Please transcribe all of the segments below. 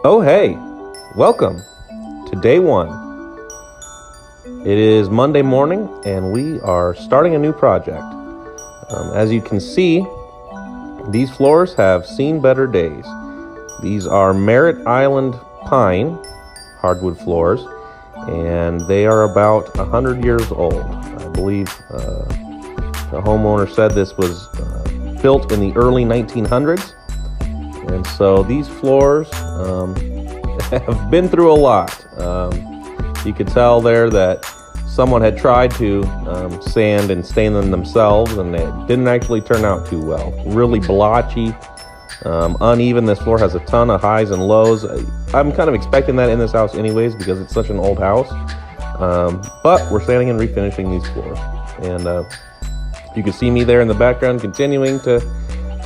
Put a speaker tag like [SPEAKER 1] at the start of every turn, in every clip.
[SPEAKER 1] Oh, hey, welcome to day one. It is Monday morning, and we are starting a new project. As you can see, these floors have seen better days. These are Merritt Island pine hardwood floors, and they are about 100 years old. I believe the homeowner said this was built in the early 1900s. And so these floors have been through a lot. You could tell there that someone had tried to sand and stain them themselves, and it didn't actually turn out too well. Really blotchy, uneven. This floor has a ton of highs and lows. I'm kind of expecting that in this house anyways because it's such an old house. But we're sanding and refinishing these floors. And you can see me there in the background continuing to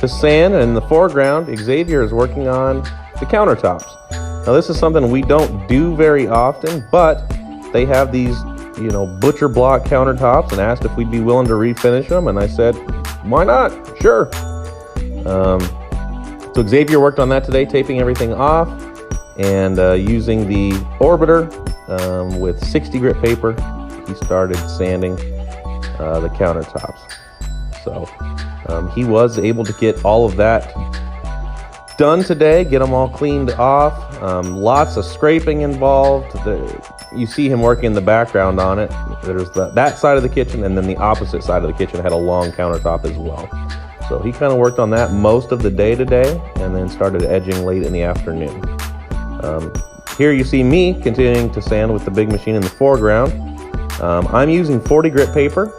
[SPEAKER 1] sand, and in the foreground, Xavier is working on the countertops. Now, this is something we don't do very often, but they have these, butcher block countertops and asked if we'd be willing to refinish them, and I said, why not? Sure. So Xavier worked on that today, taping everything off and using the orbiter with 60 grit paper. He started sanding the countertops. So he was able to get all of that done today, get them all cleaned off. Lots of scraping involved. You see him working in the background on it. There's that side of the kitchen, and then the opposite side of the kitchen had a long countertop as well. So he kind of worked on that most of the day today, and then started edging late in the afternoon. Here you see me continuing to sand with the big machine in the foreground. I'm using 40 grit paper.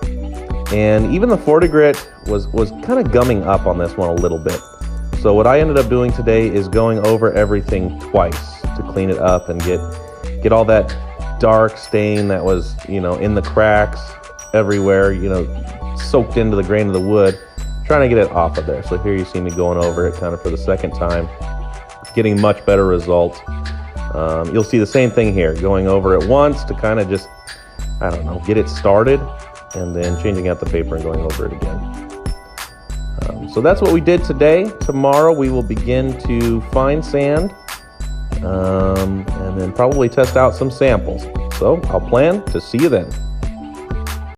[SPEAKER 1] And even the 40 grit was kind of gumming up on this one a little bit. So what I ended up doing today is going over everything twice to clean it up and get all that dark stain that was, in the cracks everywhere, soaked into the grain of the wood, trying to get it off of there. So here you see me going over it kind of for the second time, getting much better results. You'll see the same thing here, going over it once to kind of just, get it started, and then changing out the paper and going over it again. So that's what we did today. Tomorrow we will begin to fine sand and then probably test out some samples. So I'll plan to see you then.